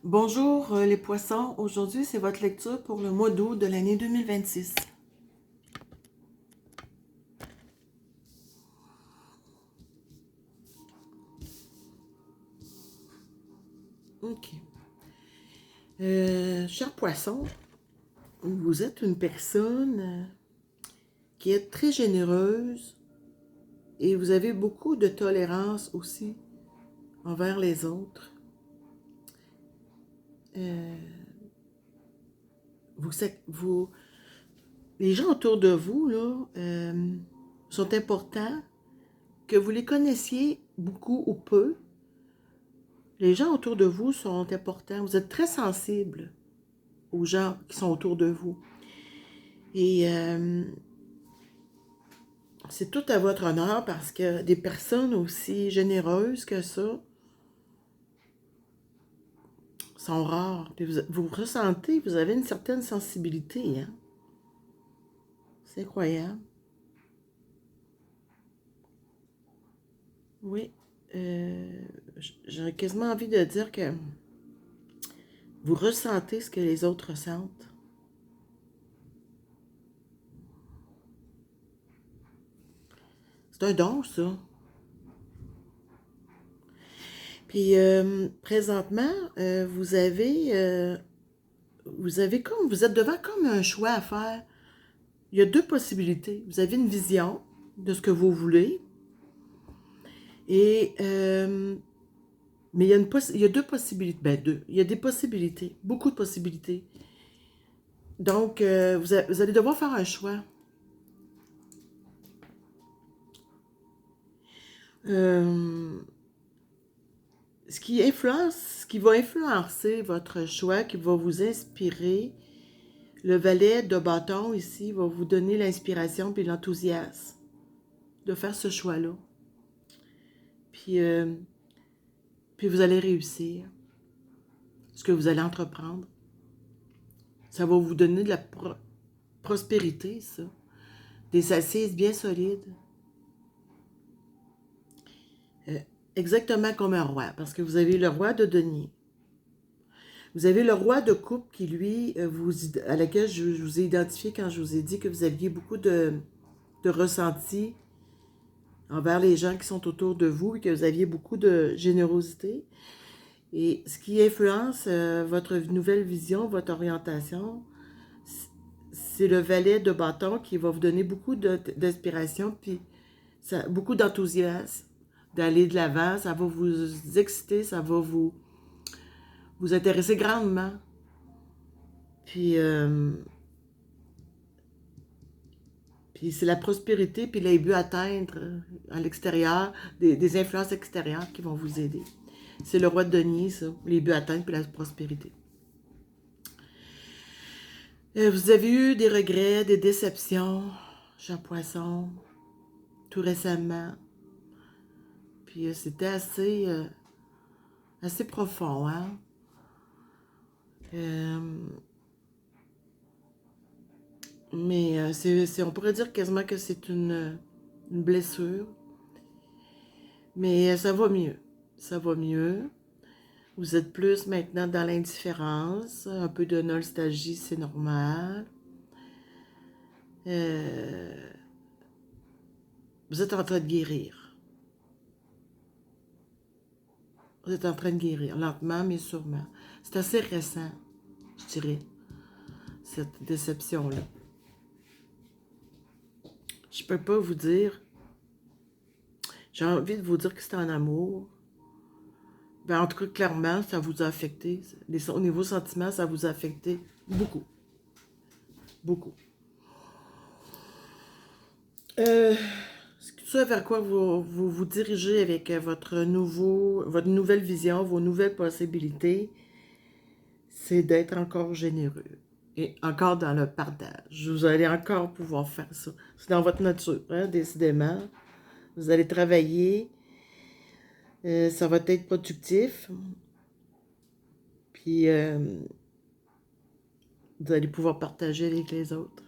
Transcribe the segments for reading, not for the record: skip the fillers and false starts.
Bonjour les poissons, aujourd'hui c'est votre lecture pour le mois d'août de l'année 2026. Ok. Cher poisson, vous êtes une personne qui est très généreuse et vous avez beaucoup de tolérance aussi envers les autres. Euh, vous, les gens autour de vous là, sont importants, que vous les connaissiez beaucoup ou peu. Les gens autour de vous sont importants. Vous êtes très sensible aux gens qui sont autour de vous. Et c'est tout à votre honneur parce que des personnes aussi généreuses que ça sont rares. Puis vous ressentez, vous avez une certaine sensibilité, hein? C'est incroyable. Oui. J'ai quasiment envie de dire que vous ressentez ce que les autres ressentent. C'est un don, ça. Puis présentement, vous êtes devant comme un choix à faire. Il y a deux possibilités. Vous avez une vision de ce que vous voulez, et mais il y a deux possibilités. Ben deux. Il y a des possibilités, beaucoup de possibilités. Donc, vous allez devoir faire un choix. Euh, ce qui va influencer votre choix, qui va vous inspirer, le valet de bâton ici va vous donner l'inspiration puis l'enthousiasme de faire ce choix-là. Puis, puis vous allez réussir ce que vous allez entreprendre. Ça va vous donner de la prospérité, ça. Des assises bien solides. Euh, Exactement comme un roi, parce que vous avez le roi de denier. Vous avez le roi de coupe qui, lui, à laquelle je vous ai identifié quand je vous ai dit que vous aviez beaucoup de ressenti envers les gens qui sont autour de vous et que vous aviez beaucoup de générosité. Et ce qui influence votre nouvelle vision, votre orientation, c'est le valet de bâton qui va vous donner beaucoup d'inspiration, puis beaucoup d'enthousiasme d'aller de l'avant. Ça va vous exciter, ça va vous intéresser grandement. Puis, puis c'est la prospérité, puis les buts à atteindre à l'extérieur, des influences extérieures qui vont vous aider. C'est le roi de denier, ça, les buts à atteindre, puis la prospérité. Vous avez eu des regrets, des déceptions, cher poisson, tout récemment. Puis c'était assez profond, hein? Mais on pourrait dire quasiment que c'est une blessure. Mais ça va mieux. Ça va mieux. Vous êtes plus maintenant dans l'indifférence. Un peu de nostalgie, c'est normal. Vous êtes en train de guérir. Vous êtes en train de guérir, lentement mais sûrement. C'est assez récent, je dirais, cette déception-là. Je peux pas vous dire. J'ai envie de vous dire que c'est un amour. Ben, en tout cas, clairement, ça vous a affecté. Au niveau sentiment, ça vous a affecté beaucoup. Beaucoup. Ce vers quoi vous dirigez avec votre nouvelle vision, vos nouvelles possibilités, c'est d'être encore généreux et encore dans le partage. Vous allez encore pouvoir faire ça. C'est dans votre nature, hein, décidément. Vous allez travailler, ça va être productif, puis vous allez pouvoir partager avec les autres.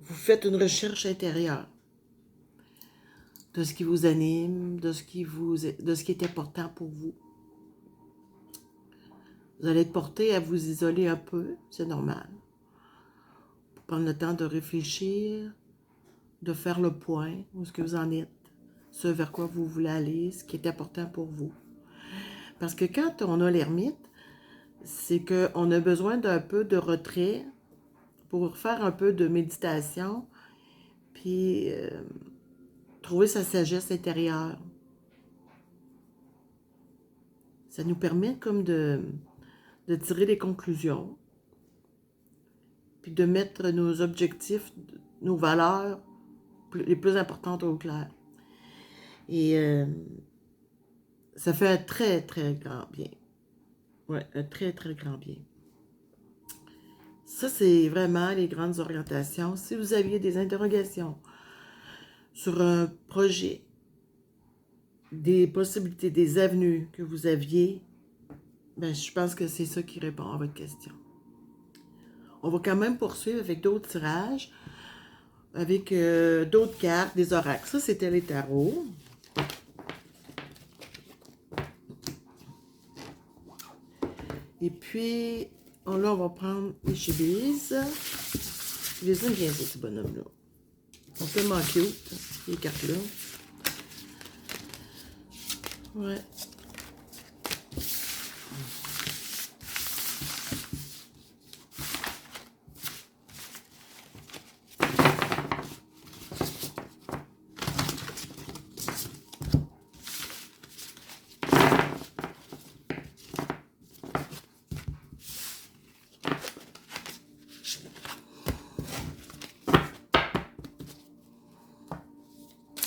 Vous faites une recherche intérieure de ce qui vous anime, de ce qui est important pour vous. Vous allez être porté à vous isoler un peu, c'est normal. Pour prendre le temps de réfléchir, de faire le point, où est-ce que vous en êtes, ce vers quoi vous voulez aller, ce qui est important pour vous. Parce que quand on a l'ermite, c'est qu'on a besoin d'un peu de retrait pour faire un peu de méditation, puis trouver sa sagesse intérieure. Ça nous permet comme de tirer des conclusions, puis de mettre nos objectifs, nos valeurs les plus importantes au clair. Et ça fait un très, très grand bien. Oui, un très, très grand bien. Ça, c'est vraiment les grandes orientations. Si vous aviez des interrogations sur un projet, des possibilités, des avenues que vous aviez, ben, je pense que c'est ça qui répond à votre question. On va quand même poursuivre avec d'autres tirages, avec d'autres cartes, des oracles. Ça, c'était les tarots. Et puis, là, on va prendre les chibis. Je les aime bien, ces bonhommes-là. Ils sont tellement cute, les cartes-là. Ouais.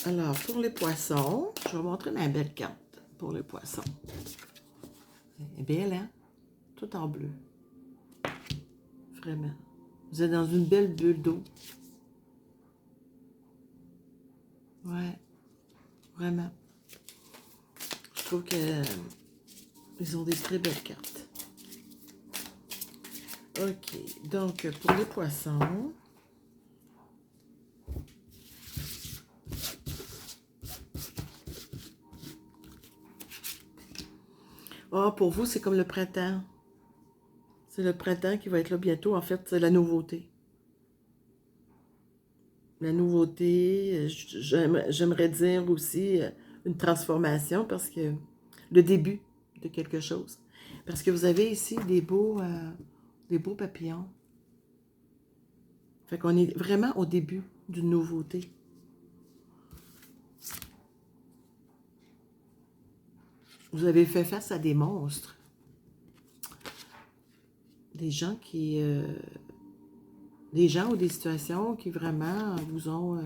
Alors, pour les poissons, je vais vous montrer ma belle carte pour les poissons. Elle est belle, hein? Tout en bleu. Vraiment. Vous êtes dans une belle bulle d'eau. Ouais. Vraiment. Je trouve qu'ils ont des très belles cartes. OK. Donc, pour les poissons... Ah, pour vous, c'est comme le printemps. C'est le printemps qui va être là bientôt. En fait, c'est la nouveauté. La nouveauté, j'aimerais dire aussi une transformation parce que le début de quelque chose. Parce que vous avez ici des beaux papillons. Fait qu'on est vraiment au début d'une nouveauté. Vous avez fait face à des monstres. Des gens des gens ou des situations qui vraiment vous ont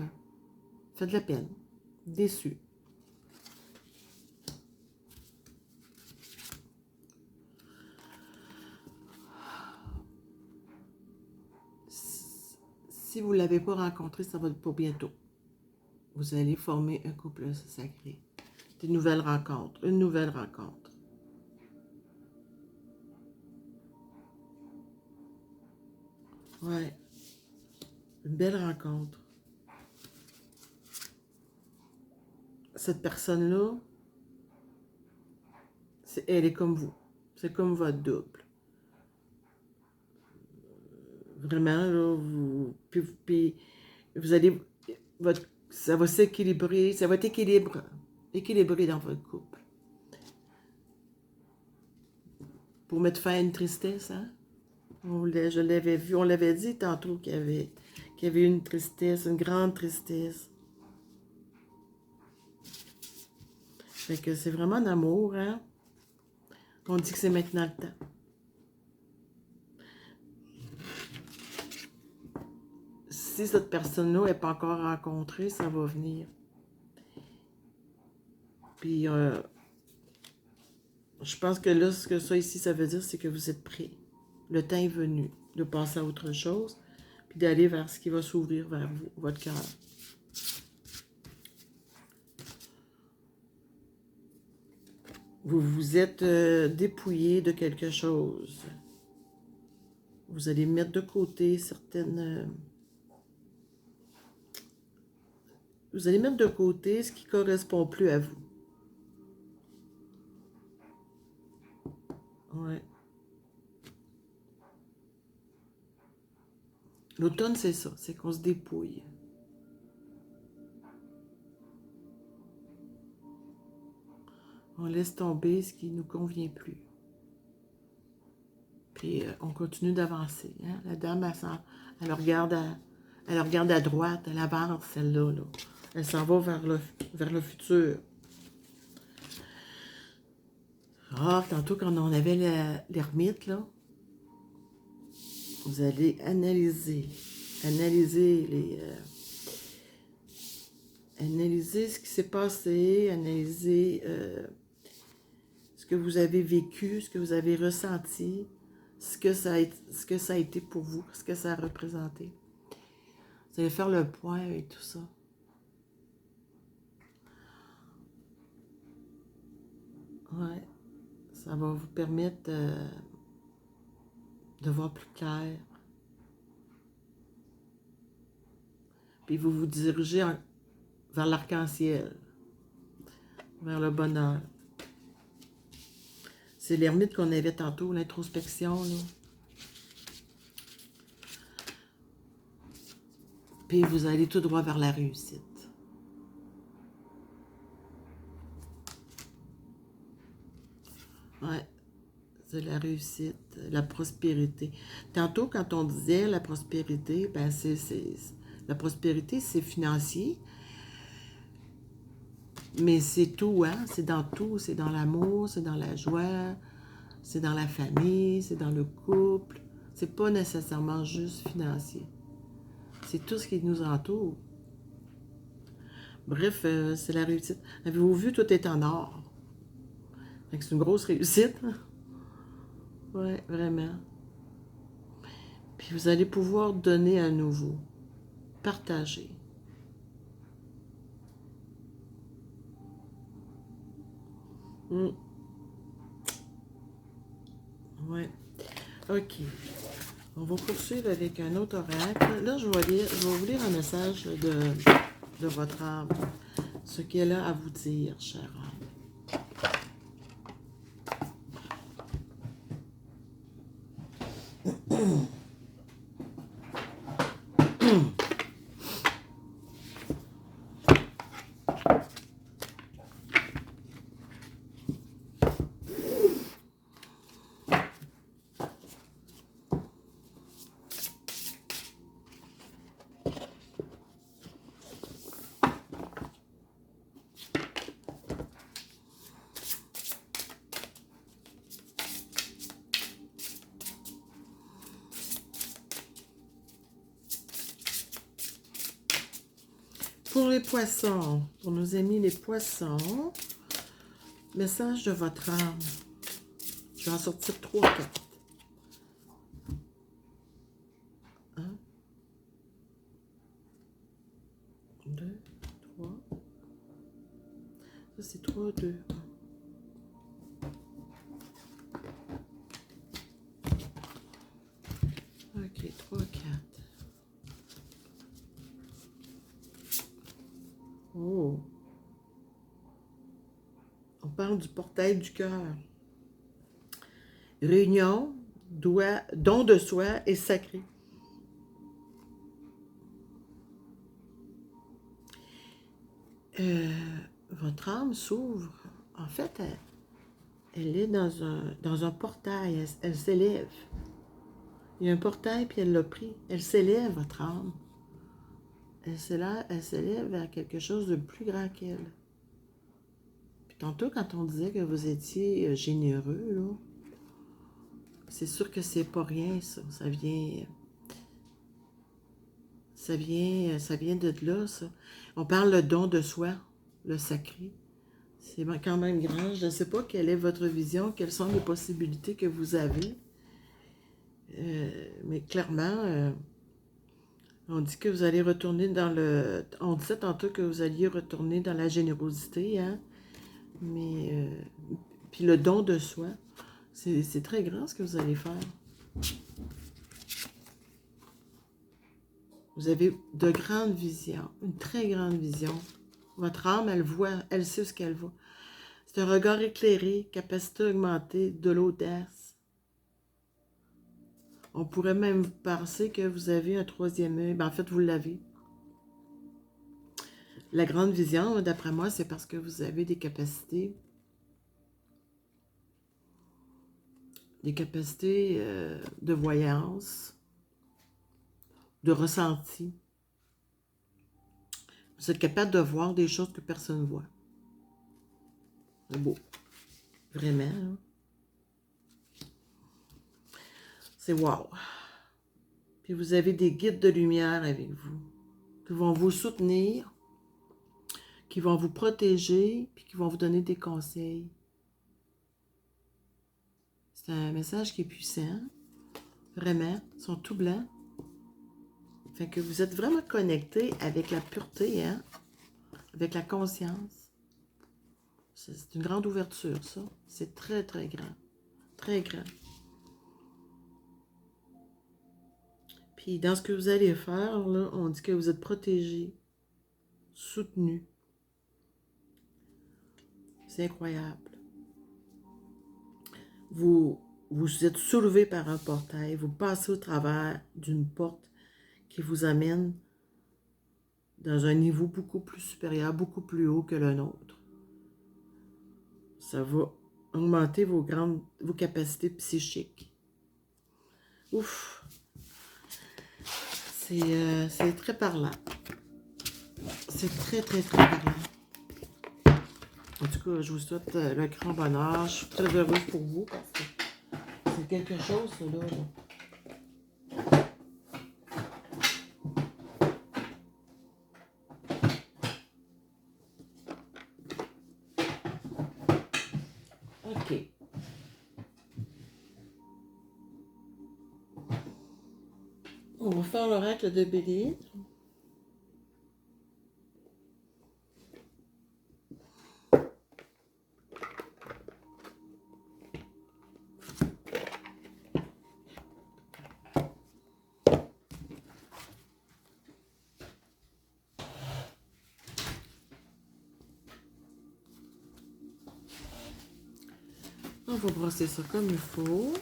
fait de la peine, déçus. Si vous ne l'avez pas rencontré, ça va être pour bientôt. Vous allez former un couple sacré. Des nouvelles rencontres, une nouvelle rencontre. Ouais. Une belle rencontre. Cette personne-là, elle est comme vous. C'est comme votre double. Vraiment, là, puis vous allez... ça va s'équilibrer, ça va être équilibré dans votre couple. Pour mettre fin à une tristesse, hein? Je l'avais vu, on l'avait dit tantôt qu'il y avait une tristesse, une grande tristesse. Fait que c'est vraiment d'amour, hein? On dit que c'est maintenant le temps. Si cette personne-là n'est pas encore rencontrée, ça va venir. Puis, je pense que là, ce que ça ici, ça veut dire, c'est que vous êtes prêts. Le temps est venu de passer à autre chose, puis d'aller vers ce qui va s'ouvrir vers vous, votre cœur. Vous vous êtes dépouillé de quelque chose. Vous allez mettre de côté certaines... vous allez mettre de côté ce qui ne correspond plus à vous. Ouais. L'automne, c'est ça, c'est qu'on se dépouille. On laisse tomber ce qui ne nous convient plus. Puis on continue d'avancer. Hein? La dame, elle regarde à droite, elle avance, celle-là. Là. Elle s'en va vers le futur. Ah, tantôt quand on avait l'ermite, là, vous allez analyser analyser ce qui s'est passé, analyser ce que vous avez vécu, ce que vous avez ressenti, ce que ça a été pour vous, ce que ça a représenté. Vous allez faire le point avec tout ça. Ouais, ça va vous permettre de voir plus clair. Puis vous vous dirigez vers l'arc-en-ciel, vers le bonheur. C'est l'ermite qu'on avait tantôt, l'introspection, là. Puis vous allez tout droit vers la réussite. Ouais, c'est la réussite, la prospérité. Tantôt, quand on disait la prospérité, ben la prospérité, c'est financier, mais c'est tout, hein? C'est dans tout. C'est dans l'amour, c'est dans la joie, c'est dans la famille, c'est dans le couple. C'est pas nécessairement juste financier. C'est tout ce qui nous entoure. Bref, c'est la réussite. Avez-vous vu, tout est en or. C'est une grosse réussite. Oui, vraiment. Puis vous allez pouvoir donner à nouveau. Partager. Oui. OK. On va poursuivre avec un autre oracle. Là, je vais vous lire un message de votre âme. Ce qu'elle a à vous dire, chère âme. Pour les poissons, pour nos amis les poissons, message de votre âme. Je vais en sortir 3 cartes. 1, 2, 3. Ça, c'est 3, 2, 1. OK, 3, 4. Oh! On parle du portail du cœur. Réunion, don de soi et sacré. Votre âme s'ouvre. En fait, elle est dans un portail. Elle s'élève. Il y a un portail, puis elle l'a pris. Elle s'élève, votre âme. Elle s'élève vers quelque chose de plus grand qu'elle. Puis tantôt, quand on disait que vous étiez généreux, là, c'est sûr que c'est pas rien, ça. Ça vient de là, ça. On parle le don de soi, le sacré. C'est quand même grand. Je ne sais pas quelle est votre vision, quelles sont les possibilités que vous avez. Mais clairement, on dit que vous allez retourner dans le... On disait tantôt que vous alliez retourner dans la générosité, hein? Mais... puis le don de soi, c'est très grand ce que vous allez faire. Vous avez de grandes visions, une très grande vision. Votre âme, elle voit, elle sait ce qu'elle voit. C'est un regard éclairé, capacité augmentée, de l'audace. On pourrait même penser que vous avez un troisième œil. Ben, en fait, vous l'avez. La grande vision, d'après moi, c'est parce que vous avez des capacités de voyance, de ressenti. Vous êtes capable de voir des choses que personne ne voit. C'est beau. Vraiment. Hein? C'est wow. Puis vous avez des guides de lumière avec vous, qui vont vous soutenir, qui vont vous protéger, puis qui vont vous donner des conseils. C'est un message qui est puissant. Vraiment. Ils sont tout blancs. Fait que vous êtes vraiment connecté avec la pureté, hein? Avec la conscience. C'est une grande ouverture, ça. C'est très, très grand. Très grand. Puis dans ce que vous allez faire, là, on dit que vous êtes protégé, soutenu. C'est incroyable. Vous êtes soulevé par un portail, vous passez au travers d'une porte qui vous amène dans un niveau beaucoup plus supérieur, beaucoup plus haut que le nôtre. Ça va augmenter vos capacités psychiques. Ouf! C'est très parlant. C'est très, très, très parlant. En tout cas, je vous souhaite le grand bonheur. Je suis très heureuse pour vous parce que c'est quelque chose, ça, là. OK. On va faire l'oracle de Bélier. On va brosser ça comme il faut.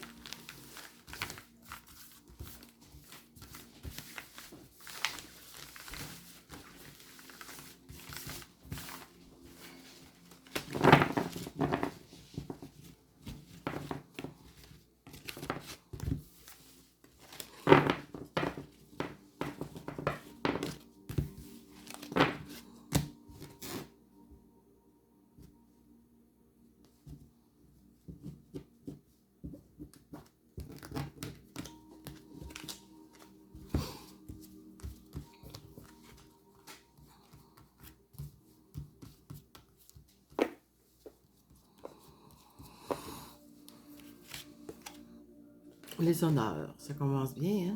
Les honneurs, ça commence bien, hein?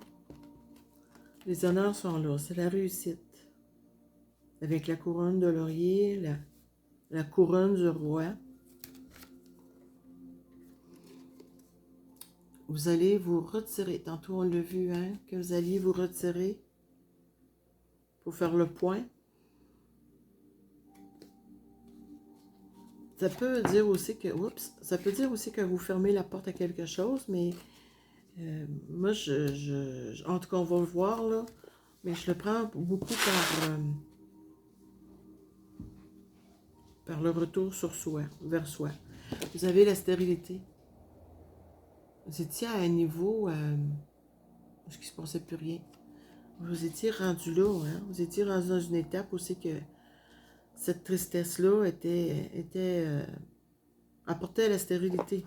Les honneurs sont là, c'est la réussite. Avec la couronne de laurier, la couronne du roi. Vous allez vous retirer. Tantôt, on l'a vu, hein? Que vous alliez vous retirer pour faire le point. Ça peut dire aussi que... Oups! Ça peut dire aussi que vous fermez la porte à quelque chose, mais... moi, en tout cas, on va le voir, là. Mais je le prends beaucoup par le retour sur soi, vers soi. Vous avez la stérilité. Vous étiez à un niveau où il ne se passait plus rien. Vous étiez rendu là, hein? Vous étiez rendu dans une étape où c'est que cette tristesse-là apportait à la stérilité.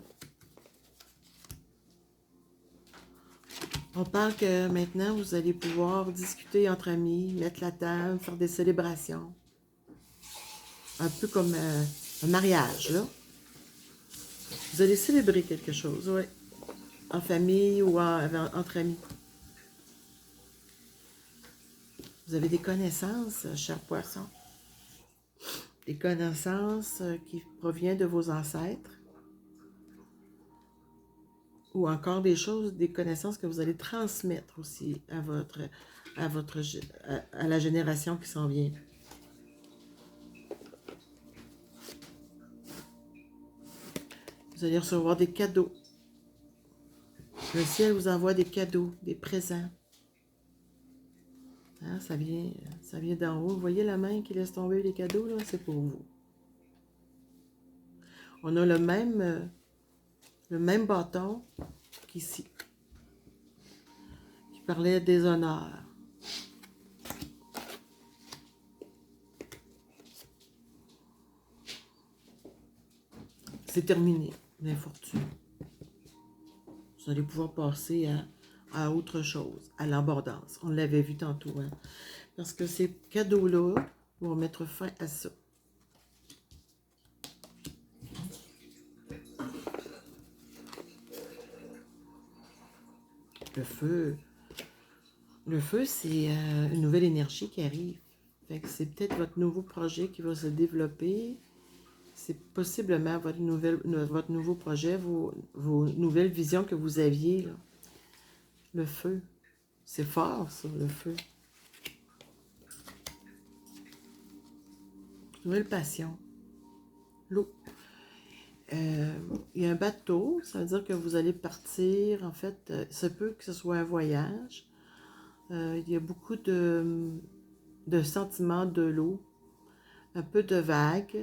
On parle que maintenant, vous allez pouvoir discuter entre amis, mettre la table, faire des célébrations. Un peu comme un mariage, là. Vous allez célébrer quelque chose, oui. En famille ou entre amis. Vous avez des connaissances, cher poisson. Des connaissances qui proviennent de vos ancêtres. Ou encore des choses, des connaissances que vous allez transmettre aussi à, à la génération qui s'en vient. Vous allez recevoir des cadeaux. Le ciel vous envoie des cadeaux, des présents. Hein, ça vient d'en haut. Vous voyez la main qui laisse tomber les cadeaux, là? C'est pour vous. On a le même bâton qu'ici, qui parlait des honneurs. C'est terminé, l'infortune. Vous allez pouvoir passer à autre chose, à l'abondance. On l'avait vu tantôt, hein? Parce que ces cadeaux-là vont mettre fin à ça. Le feu, c'est une nouvelle énergie qui arrive. Fait que c'est peut-être votre nouveau projet qui va se développer. C'est possiblement votre nouveau projet, vos nouvelles visions que vous aviez, là. Le feu. C'est fort, ça, le feu. Nouvelle passion. L'eau. Il y a un bateau, ça veut dire que vous allez partir. En fait, ça peut que ce soit un voyage. Il y a beaucoup de sentiments de l'eau, un peu de vagues.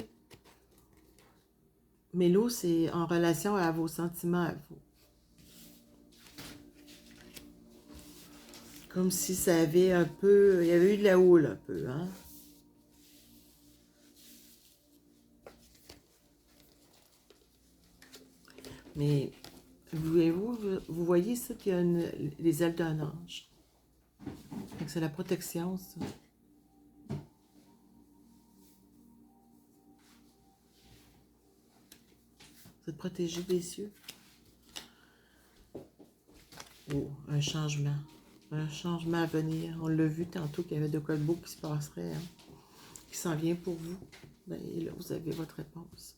Mais l'eau, c'est en relation à vos sentiments à vous. Comme si ça avait un peu... Il y avait eu de la houle un peu, hein? Mais vous voyez ça qu'il y a les ailes d'un ange. C'est la protection, ça. Vous êtes protégé des cieux. Oh, un changement. Un changement à venir. On l'a vu tantôt qu'il y avait de quoi de beau qui se passerait, hein, qui s'en vient pour vous. Ben, et là, vous avez votre réponse.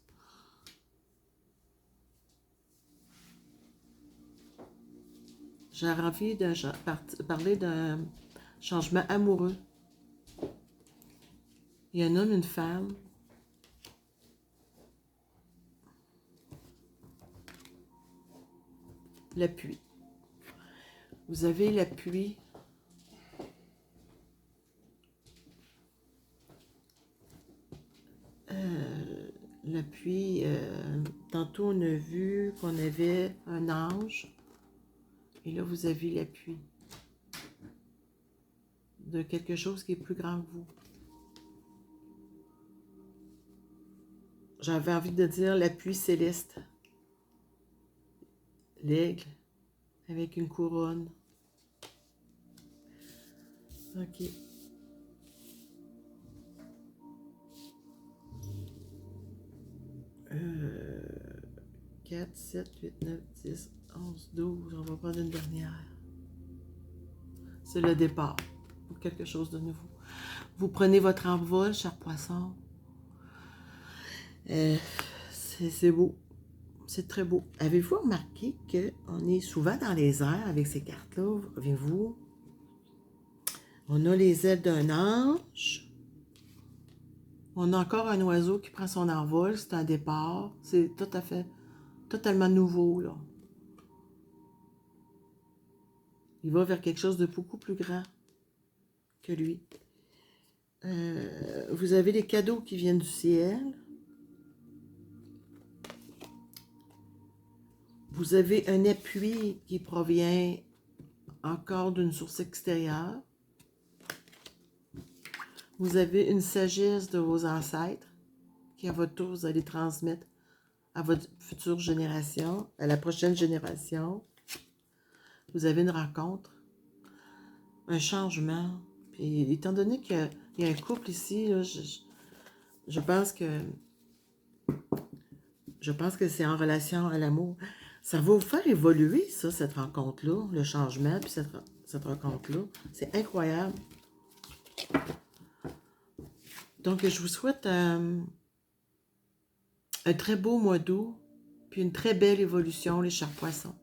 J'ai envie de parler d'un changement amoureux. Il y a un homme, une femme. L'appui. Vous avez l'appui. L'appui, tantôt on a vu qu'on avait un ange. Et là, vous avez l'appui de quelque chose qui est plus grand que vous. J'avais envie de dire l'appui céleste. L'aigle avec une couronne. OK. 4, 7, 8, 9, 10, 11, 12. On va prendre une dernière. C'est le départ pour quelque chose de nouveau. Vous prenez votre envol, cher poisson. C'est beau. C'est très beau. Avez-vous remarqué qu'on est souvent dans les airs avec ces cartes-là? Avez-vous? On a les ailes d'un ange. On a encore un oiseau qui prend son envol. C'est un départ. C'est totalement nouveau, là. Il va vers quelque chose de beaucoup plus grand que lui. Vous avez les cadeaux qui viennent du ciel. Vous avez un appui qui provient encore d'une source extérieure. Vous avez une sagesse de vos ancêtres qui, à votre tour, vous allez transmettre à votre future génération, à la prochaine génération. Vous avez une rencontre, un changement. Puis, étant donné qu'il y a un couple ici, là, je pense que c'est en relation à l'amour. Ça va vous faire évoluer, ça, cette rencontre-là, le changement, puis cette rencontre-là. C'est incroyable. Donc, je vous souhaite un très beau mois d'août, puis une très belle évolution, les chers poissons.